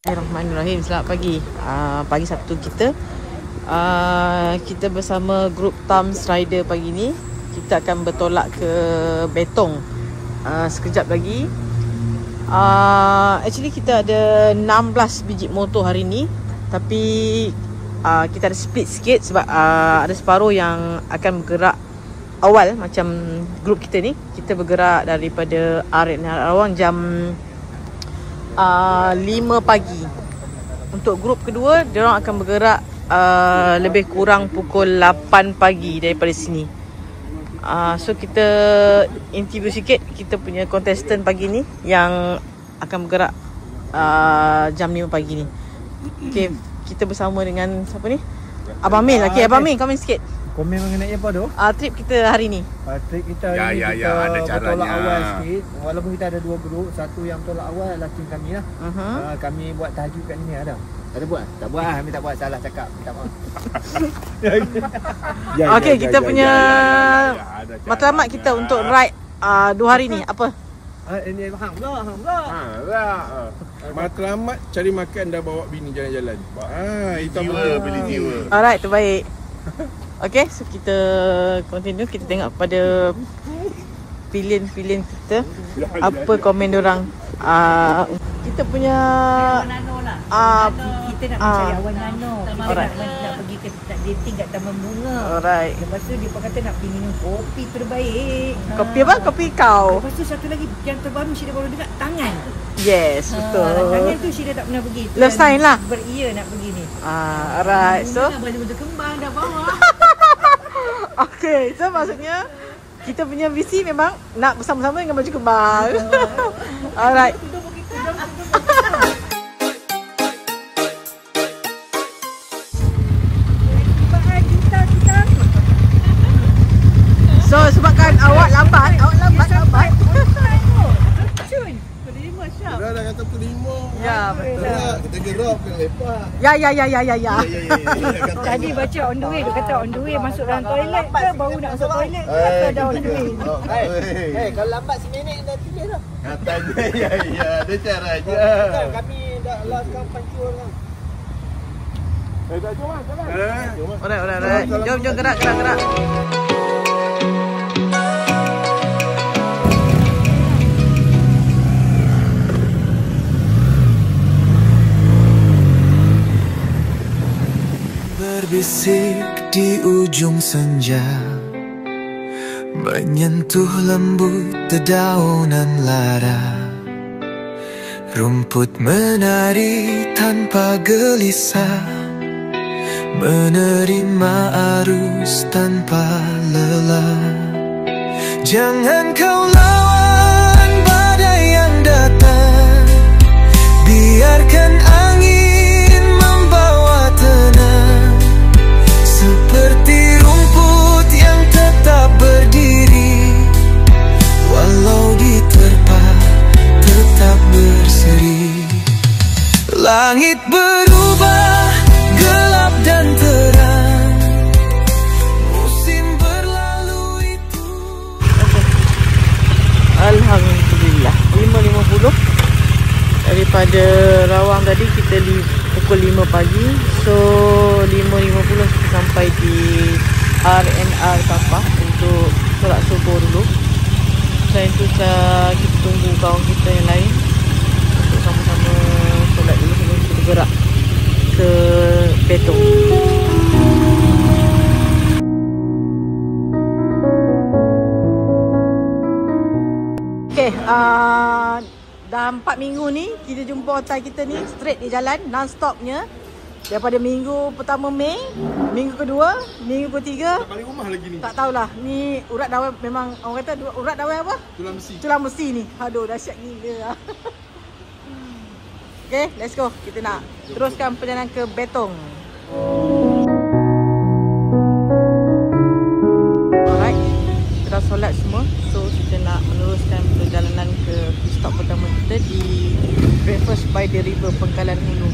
Bismillahirrahmanirrahim. Selamat pagi. Pagi Sabtu kita. Kita bersama grup Tams Rider pagi ni. Kita akan bertolak ke Betong sekejap lagi. Actually kita ada 16 biji motor hari ni. Tapi kita ada split sikit sebab ada separuh yang akan bergerak awal macam grup kita ni. Kita bergerak daripada RNR Rawang jam 5 pagi. Untuk grup kedua, diorang akan bergerak lebih kurang pukul 8 pagi daripada sini. So kita interview sikit kita punya contestant pagi ni yang akan bergerak jam 5 pagi ni. Okay, kita bersama dengan siapa ni? Abang Min. Okay, Abang Min, komen sikit. Komen mengenai apa tu? Trip kita hari ni. Trip kita hari ni kita ada caranya. bertolak awal sikit. Walaupun kita ada dua grup, satu yang bertolak awal adalah tim kami lah. Kami buat tahajud kat sini ada. Ada buat? Tak buat lah, kami tak buat, salah cakap. Minta maaf. Okay, kita punya matlamat kita untuk ride 2 hari ni apa? Ini hang pula. Matlamat cari makan dah bawa bini jalan-jalan. Itu beli jiwa. Alright, terbaik. Okay, so kita continue. Kita tengok pada pilihan-pilihan kita. Apa komen diorang. Kita punya kita nak mencari awan nano. Kita nak pergi ke dating kat Taman Bunga. Alright. Lepas tu dia kata nak pergi minum kopi terbaik. Kopi apa? Kopi kau. Lepas tu satu lagi yang terbaru Syeda baru dengar, Tangan. Yes, betul. Tangan tu Syeda tak pernah pergi. Love sign lah. Beria nak pergi ni. Alright. So Baju-baju kembang dah bawa. okay, so maksudnya kita punya visi memang nak bersama-sama dengan baju kembang. Alright. So sebabkan awak lambat. Dah kata pukul 5. Ya, betul. Kita gerak ke lepas. Ya. Tadi baca on the way, dia kata on the way masuk dalam toilet ke baru nak masuk toilet ke atau dah on the way. Kalau lambat seminit dah tulis dah. Katanya ya, ada caranya. Kami dah lastkan pancur kan. Jom. Alright. Jom gerak. Berbisik di ujung senja, menyentuh lembut dedaunan lara. Rumput menari tanpa gelisah, menerima arus tanpa lelah. Jangan kau lawan badai yang datang, biarkan angin membawa tenang. Seperti rumput yang tetap berdiri, walau diterpa tetap berseri. Langit berubah, gelap dan terang, musim berlalu itu. Alhamdulillah 5.50 daripada Rawang tadi kita pukul 5 pagi. So 5.50 sampai di RNR Kapah untuk solat subuh dulu. Selain itu kita tunggu kawan kita yang lain untuk sama-sama solat dulu sebelum kita bergerak ke Betong. Okay, dah 4 minggu ni kita jumpa hotel kita ni straight di jalan non-stopnya. Daripada minggu pertama Mei, minggu kedua, minggu ketiga. Tak balik rumah lagi ni. Tak tahulah. Ni urat dawai memang orang kata urat dawai apa? Tulang besi ni. Aduh, dahsyat gila. Okay, let's go. Kita nak teruskan perjalanan ke Betong. Alright. Kita dah solat semua. So kita nak meneruskan perjalanan ke stop pertama kita di Breakfast by the River Pengkalan Hulu.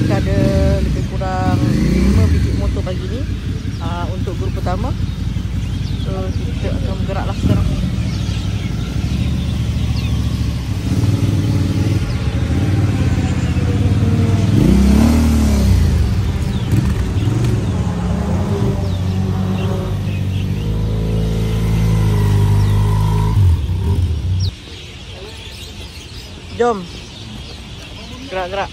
Kita ada lebih kurang 5 biji motor pagi ni untuk grup pertama. So kita akan bergeraklah sekarang. Jom. Gerak-gerak.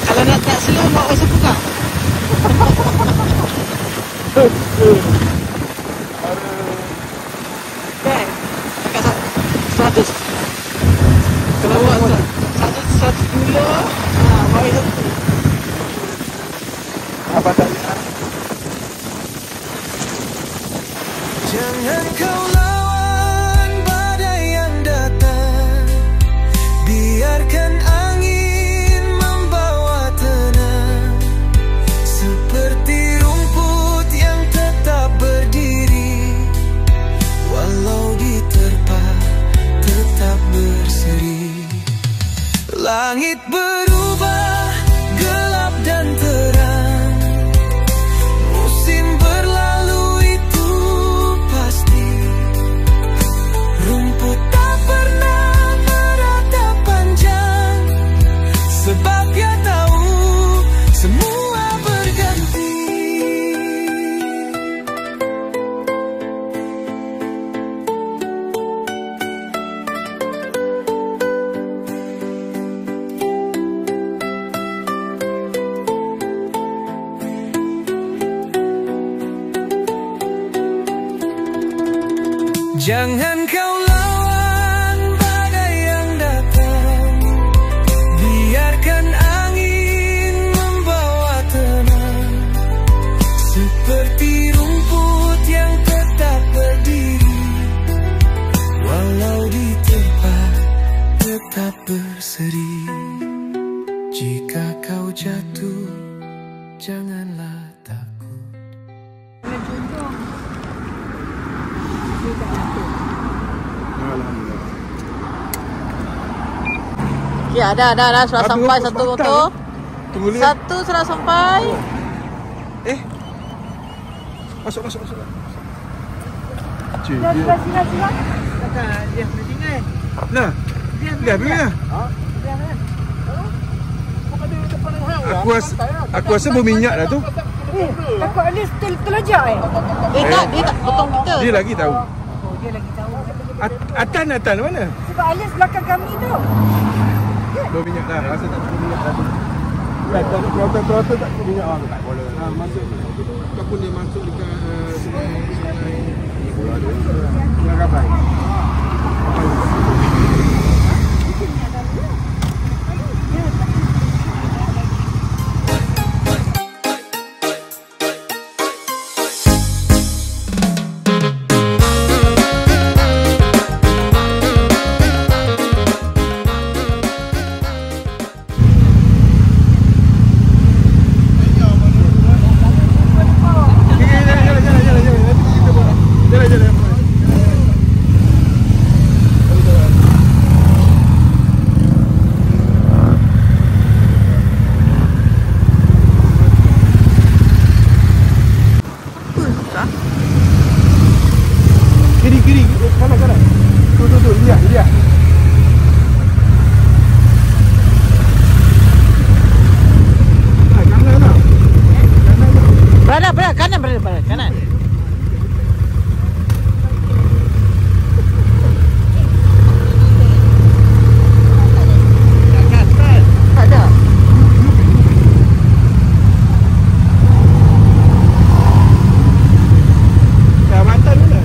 Kalau nak tak slow, mak rasa buka. Kan? Dekat 100. Kalau buat 100 kilo, mari satu. Apa tak? Jangan kau lawan badai yang datang, biarkan angin membawa tenang, seperti rumput yang tetap berdiri, walau diterpa tetap berseri. Langit berubah gelap dan terang, musim berlalu itu pasti. Rumput tak pernah meratap panjang, sebab dia tahu semua berganti. Jangan kau lawan badai yang datang, biarkan angin membawa tenang, seperti rumput yang tetap berdiri, walau diterpa tetap berseri. Jika kau jatuh, janganlah takut. Alhamdulillah. Ya, dah sudah sampai satu motor. Tunggu lihat. Satu sudah sampai. Masuk. Dah sila. Takkan dia kena tinggal. Nah. Lihat dulu ya. Aku rasa berminyak dah tu. Takut Alis terlajak Tak, dia tak potong kita. Dia lagi tahu. Oh, dia lagi tahu. Atan mana? Sebab Alis belakang kami tu. Berminyak dah. Rasa tak cukup minyak dah tu. Kalau tak cukup minyak tak boleh. Masuk. Ataupun dia masuk dekat sungai Rabai. Kiri, kanan. Tu, lihat. Kanan. Tak ada. Mantan mana?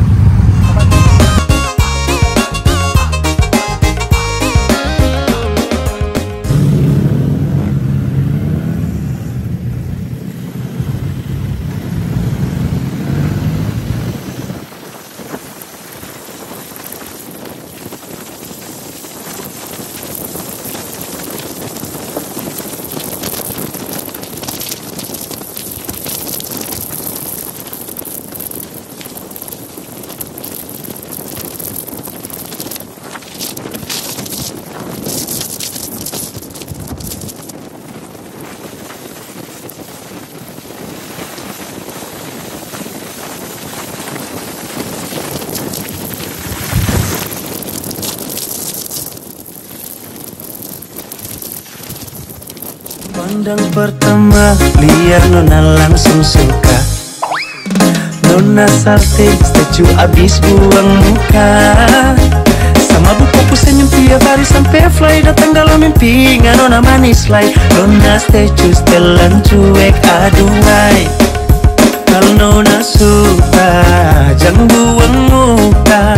Pandang pertama liar Nona langsung suka. Nona salting statue abis buang muka. Sama buku senyum tiap hari sampai fly. Datang dalam mimpi Nona manis like. Nona statue setelan cuek aduhai. Kalau Nona suka jangan buang muka.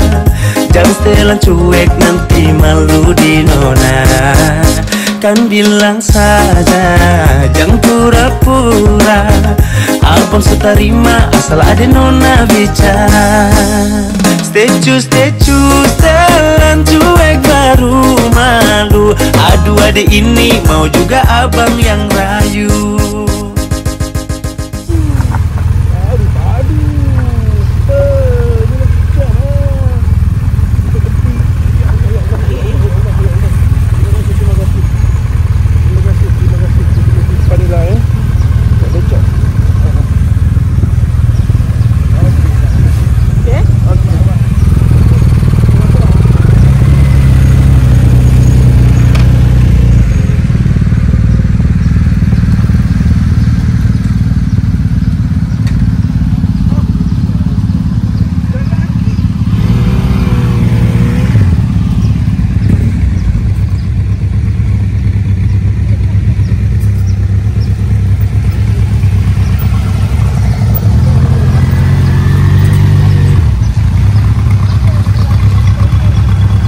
Jangan setelan cuek nanti malu di Nona. Kan bilang saja jangan pura-pura. Abang seterima asal ada Nona bicara. Statue setelan cuek baru malu. Aduh adik ini mau juga abang yang rayu.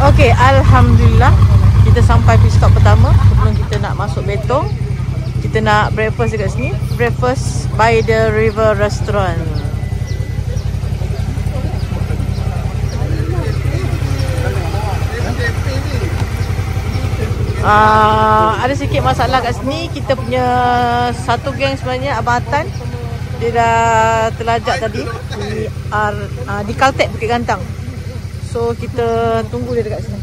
Okey, alhamdulillah kita sampai pit stop pertama. Sebelum kita nak masuk Betong, kita nak breakfast dekat sini. Breakfast by the River Restaurant. Ada sikit masalah kat sini. Kita punya satu geng sebenarnya, Abang Atan, dia dah terlajak tadi di Caltech Bukit Gantang. So kita tunggu dia dekat sini.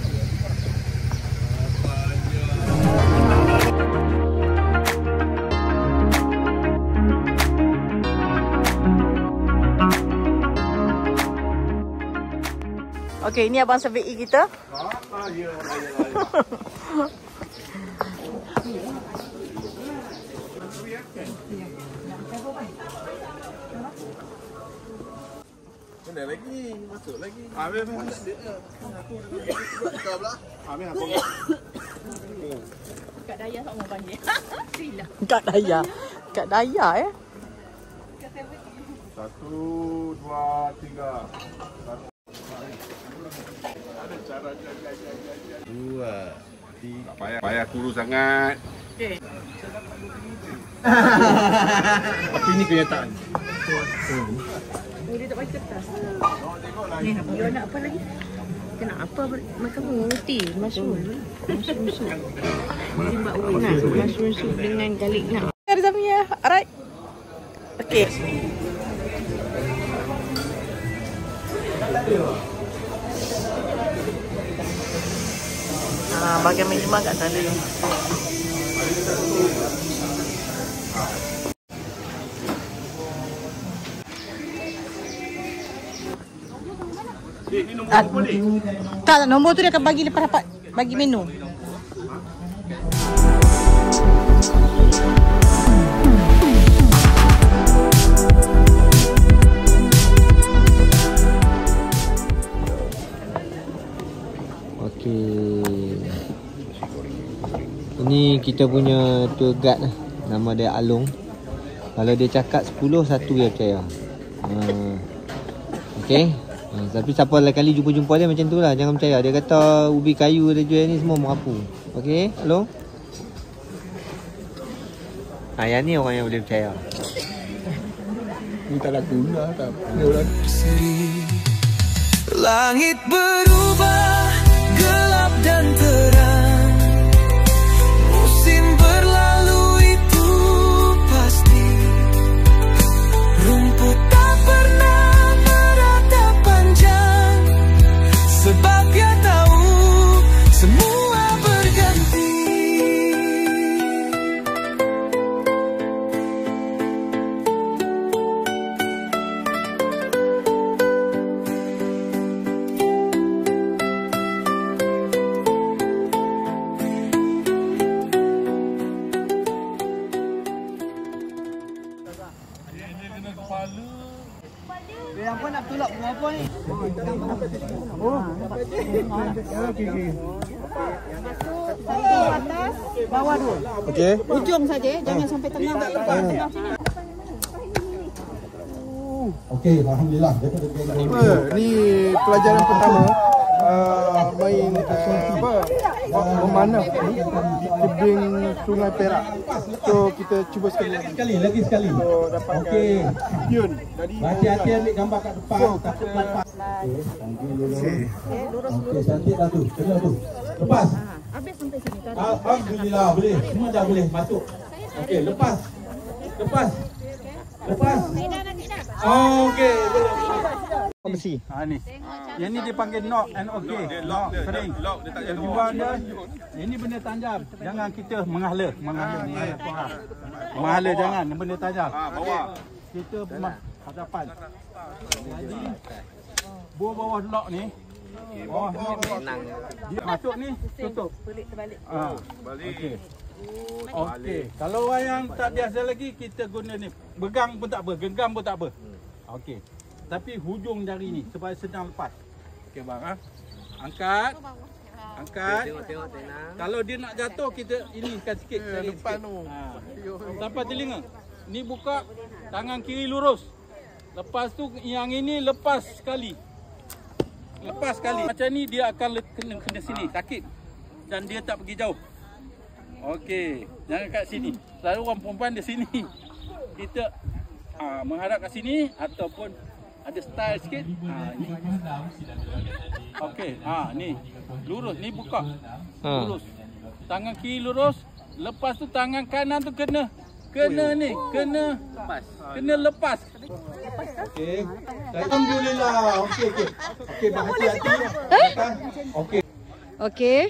Okey, ini Abang Syafi'i kita. Mana lagi? Masuk lagi. Habis. Aku buka pula. Habis apa? Kak Daya tak mau panggil. Silah. Kak Daya. Kak Daya 1, 2, 3. Ada cara jaga. 2, 3. Tak payah kurus sangat. Okey. Tapi ini kenyataan. Dia tak bagi kertas. Ni dia nak apa lagi? Kena apa makan roti, mushroom. Mushroom soup. Timbak nak mushroom soup dengan garlic nak. Ada Zamia. Alright. Okey. Bagian minimum kat sana ni. Tak, nombor tu dia akan bagi lepas dapat bagi menu. Okey. Ini kita punya tour guide lah. Nama dia Along. Kalau dia cakap 10, satu dia percaya. Okey. Tapi siapa lain kali jumpa dia macam tu lah. Jangan percaya. Dia kata ubi kayu dia jual ni semua merapu. Okey, Along. Yang ni orang yang boleh percaya. Ni tak laku dah tak. Ni orang. Langit berubah gelap dan terang. Musim berlalu itu pasti. Rumput tak pernah meratap panjang. Sebab dia tahu semua berganti. Atas, bawah dulu. Okey. Ujung saja, jangan sampai tengah. Tengah sini. Okey, alhamdulillah. Ni pelajaran pertama main memanah di tebing Sungai Perak. So kita cuba sekali lagi. So dapat Yun tadi. Hati-hati ambil gambar kat depan. Takut lepas. Okey, cantik dah tu. Kena tu. Lepas. Habis sampai sini. Alhamdulillah, boleh. Semua dah boleh masuk. Okey, lepas. Okey, boleh. Besi. Ni. Yang ni dipanggil knock and okey. Knock sering. Dia tak jadi buang dia. Ini benda tajam. Jangan kita menghala jangan benda tajam. Bawah. Kita hadapan. Jadi bawah lock ni. Bawah senang. Dia masuk ni tutup. Terbalik. Balik. Okey. Kalau orang yang tak biasa lagi kita guna ni. Pegang pun tak apa, genggam pun tak apa. Okey. Tapi hujung jari ni supaya senang lepas. Okey bang Angkat. Tengok tenang. Kalau dia nak jatuh kita inikan sikit depan tu. Sampai telinga. Ni buka tangan kiri lurus. Lepas tu yang ini lepas sekali. Macam ni dia akan kena sini sakit. Dan dia tak pergi jauh. Okey, jangan kat sini. Selalu orang perempuan di sini. Kita menghadap kat sini ataupun ada style sikit. Ni. Okey, ni. Lurus, ni buka. Lurus. Tangan kiri lurus, lepas tu tangan kanan tu kena lepas. Okey. Alhamdulillah. Okey, berhati-hati. Okey. Okey.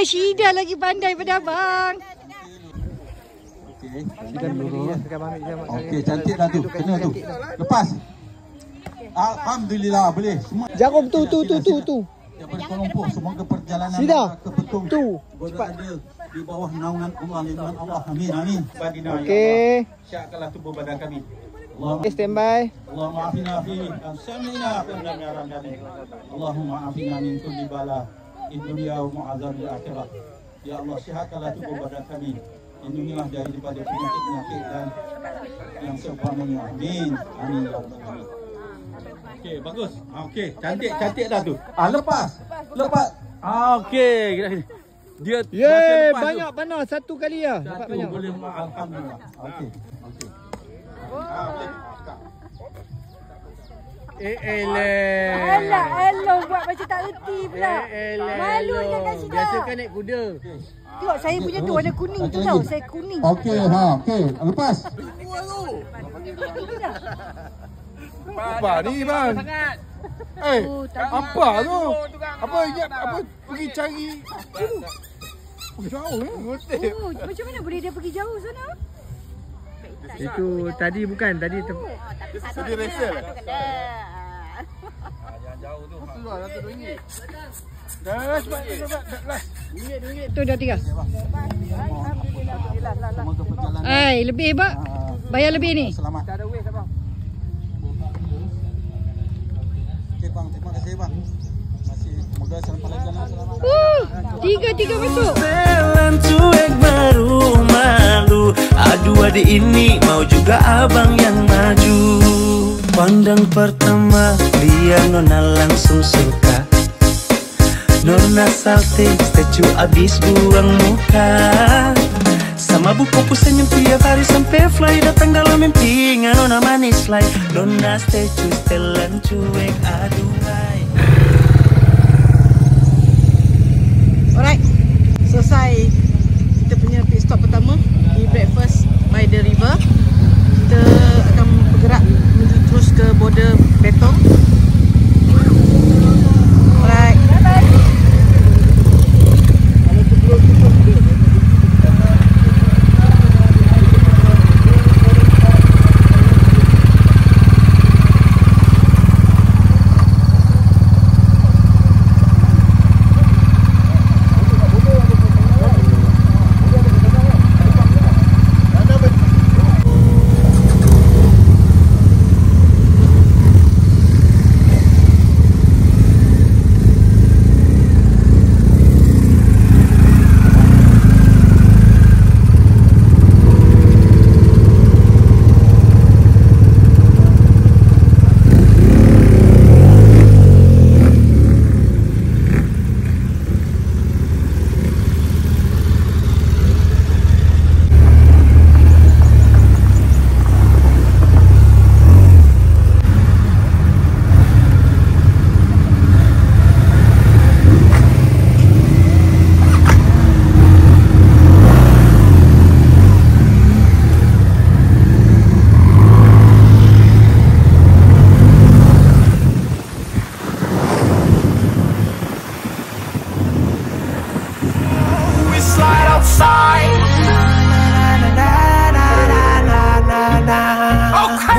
Syida lagi pandai pada abang. Okey, cantik dah tu. Kena tu. Lepas. Alhamdulillah boleh. Semua Jarum tu. daripada Kuala Lumpur semoga perjalanan ke Betung berada di bawah naungan Allah, lindungan Allah. Amin. Okey. Syakkanlah tubuh badan kami. Standby. Allahumma afina fi samina kunna mi'aran kami. Allahumma afina min kulli bala in dunya wa mu'azabil akhirah. Ya Allah, sihatkanlah tubuh badan kami. Lindungilah daripada penyakit dan yang seumpamanya. Amin. Ya Allah. Okey, bagus. Okey, cantik dah tu. Lepas. Okey. Dia banyak panah satu kali ya. Dapat banyak. Boleh, alhamdulillah. Okey. Alah, buat macam tak reti pula. Malunya kat sini. Biasa kan naik kuda. Tengok saya punya tu warna kuning tu tau. Saya kuning. Okey, okey. Lepas. Apa ni bang? Apa tu? Apa pergi cari? Jauh Macam mana boleh dia pergi jauh sana? Itu tadi bukan, tadi Dia rasa lah. Jangan jauh tu. RM2. Dah, cepat. Tu dah 3. Lebih bak. Bayar lebih ni. Selamat. Tak ada waste abang. Okey bang, terima kasih bang. Semoga sampai jalan selamat. Tiga masuk. Jalan cuek baru malu. Aduh adik ini mau juga abang yang maju. Pandang pertama dia nona langsung suka. Nona salting statue abis buang muka. Sama buku senyum tiap hari sampai fly. Datang dalam mimpi nona manis like. Nona statue setelan cuek aduhai. Alright, selesai kita punya pit stop pertama di Breakfast by the River. Kita akan bergerak menuju terus ke border Betong. Alright.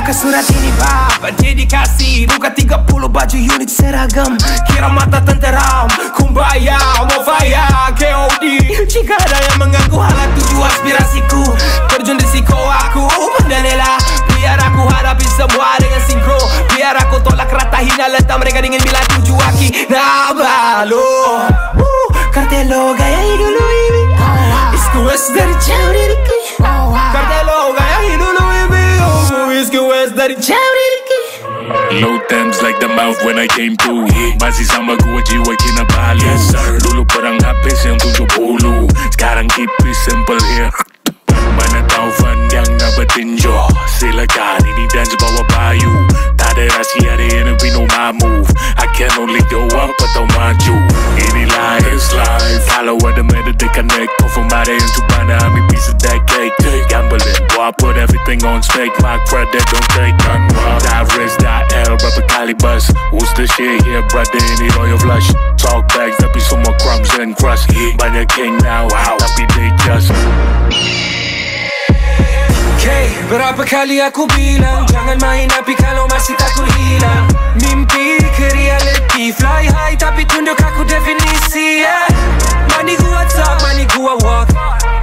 Buka surat ini bab dedikasi, buka 30 baju unit seragam. Kira mata tenteram, kumbaya, mau fire, KOD. Jika ada yang mengganggu halang tuju aspirasiku, terjun risiko aku mendalela. Biar aku hadapi semua dengan sinkro. Biar aku tolak rata hina letak mereka dengan bila tuju aki. Nah balo Kartelo gaya dulu ini East West dari jauh diriku. Kartelo gaya dulu ini East West dari jauh diriku. Low times like the mouth when I came through. Masih sama gua jiwa Kinabalu. Yes, dulu perang habis yang 70. Sekarang keep it simple here. Mana tahu fan yang nak bertinjau. Silakan ini dance bawa bayu. Tak ada rahsia di interview no my move. I can only go up atau maju. Inilah his life. Kalau ada meta they connect. Confirm ada yang cuba nak ambil piece of that cake. Gambling, boy I put everything on stake. My credit don't take none. That risk, that L, berapa kali bus. Who's the shit here brother, ini royal flush. Talk bags tapi semua crumbs and crust. Banyak king now, tapi they just berapa kali aku bilang jangan main api kalau masih takut hilang. Mimpi ke reality, fly high tapi tunduk aku definisi. Money gua talk, money gua walk.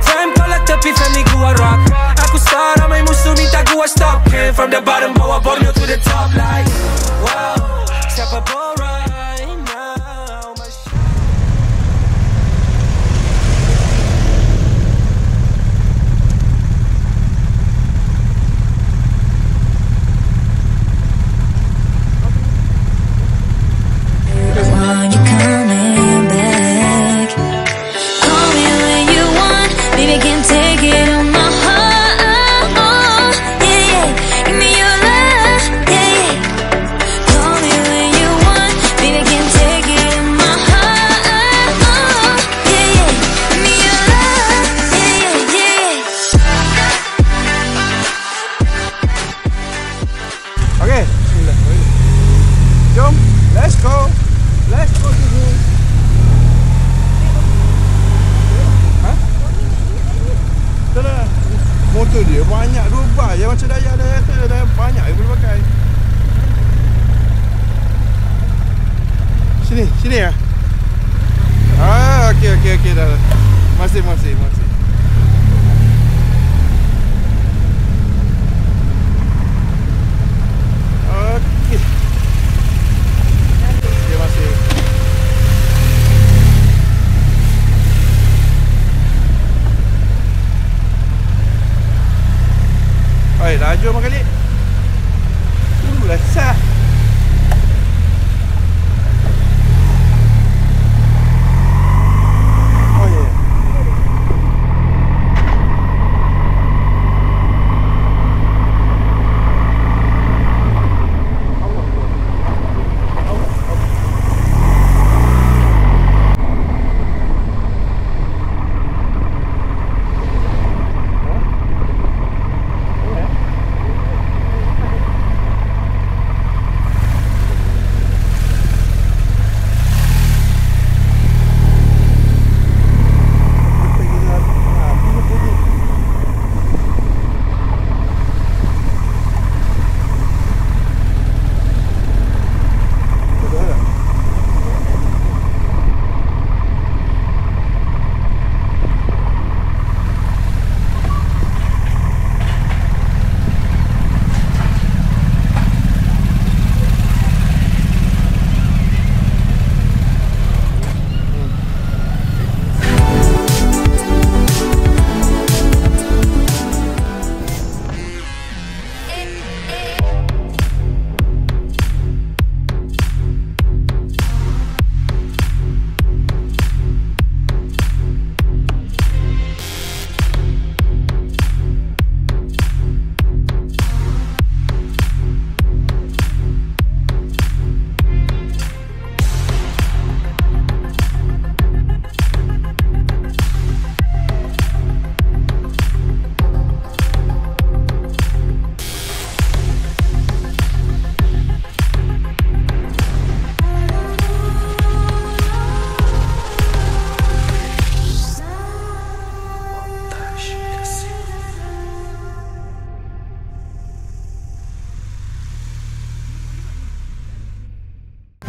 Time tolak tapi family gua rock. Aku star, ramai musuh minta gua stop. Came from the bottom, bawa Borneo to the top like wow, siapa right now. When you're coming back, call me when you want. Baby, can't take it on my heart. Yeah, yeah. Give me your love. Yeah, yeah. Call me when you want. Baby, can't take it on my heart. Yeah, yeah. Give me your love. Yeah, yeah, yeah. Okay, bismillah. Jom, let's go. Let's go to the... Ha? Tak ada. Motor dia banyak rubah je macam Daya dah banyak yang boleh pakai. Sini ya. Okey dah. Masih. Okey. Terima kasih. Oi, laju abang kali. Tunggulah sah. Oh ya.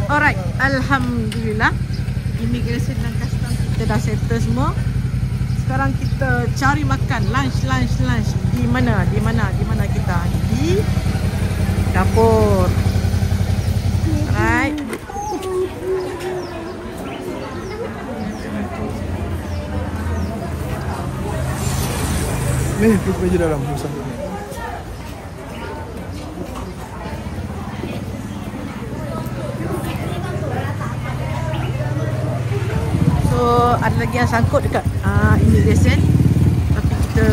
Alright, alhamdulillah. Immigration dan custom kita dah settle semua. Sekarang kita cari makan lunch. Di mana kita? Di dapur. Alright. Ni, pergi meja dalam. Susah. So, ada lagi yang sangkut dekat immigration. Tapi kita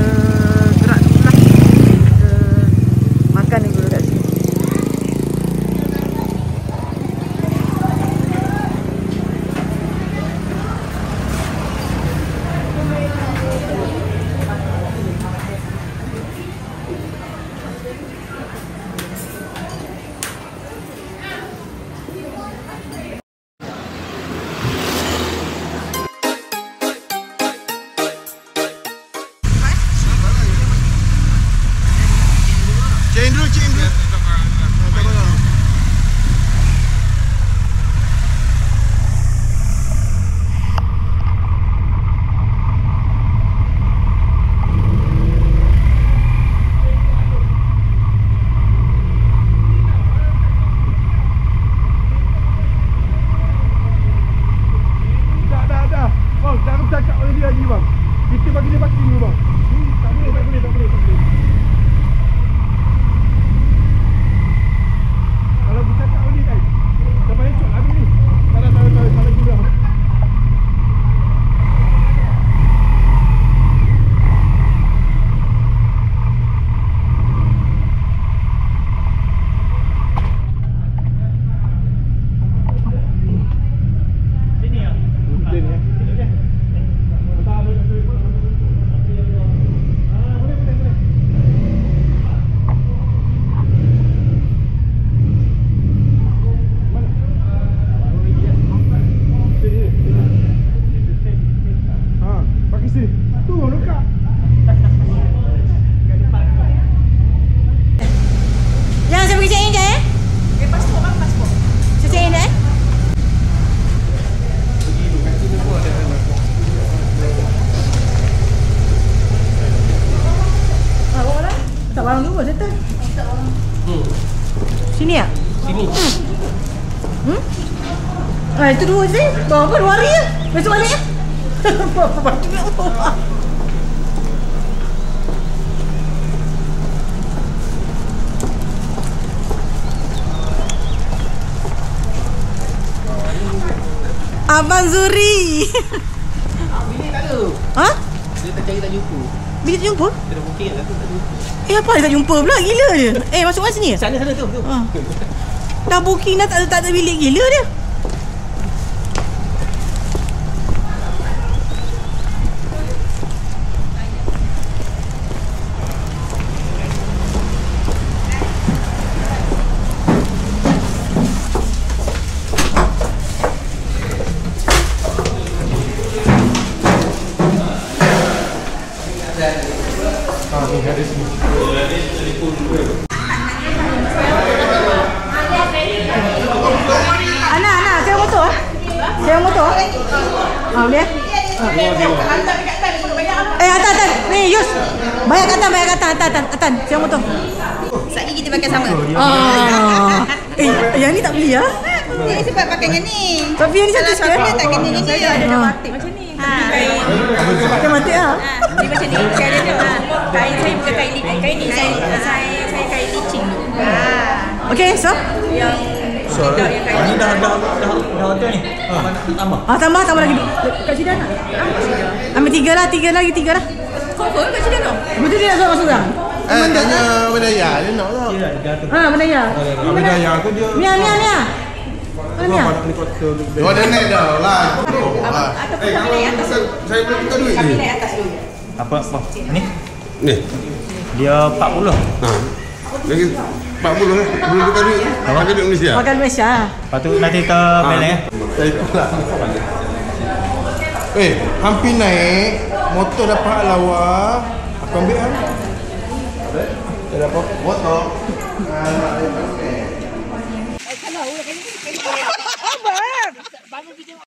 gerak dulu lah. Kita makan dulu dekat sini. Sini ya? Sini. Itu dua sih. Bawa 2 hari ya. Besok balik ya. Apa baju nak bawa? Abang Zuri. Bilik tak ada. Ha? Dia tak cari tak jumpa. Bilik tak jumpa? Kita booking lah tu tak jumpa. Apa dia tak jumpa pula? Gila dia. Masuk mana sini? Sana tu. Dah booking dah tak ada bilik, gila dia. Ana, saya motor. Boleh? Atan. Ni Yus. Bayar kat Atan. Saya motor. Sekali kita pakai sama. Yang ni tak beli ya? Ni sebab pakai yang ni. Tapi yang ni cantik sikit. Dia tak kena ni. Saya ada batik macam ni. Pakai batik ah. Ni macam ni. Saya ada kain saya bukan kain ni. Saya kain licin. Okey, so Yang Ni dah ada ni. tambah lagi. Kat sini nak? Ambil 3 lah. confirm kat sini tak? Betul dia nak masuk orang? Tanya Medaya, dia nak tak? Medaya. Medaya aku dia. Mia. Mia. Oh, dia naik dah lah. Ataupun kami naik atas dulu. Saya boleh minta duit Kami ni. naik atas dulu. Apa? Ni? Ni. Dia 40. Lagi 40 lah. Belum tukar duit. Pakai duit Malaysia. Makan Malaysia. Lepas tu nanti kita balik. Saya ikutlah. Hampir naik. Motor dapat lawa. Aku ambil kan? Tak dapat motor. Bagi kita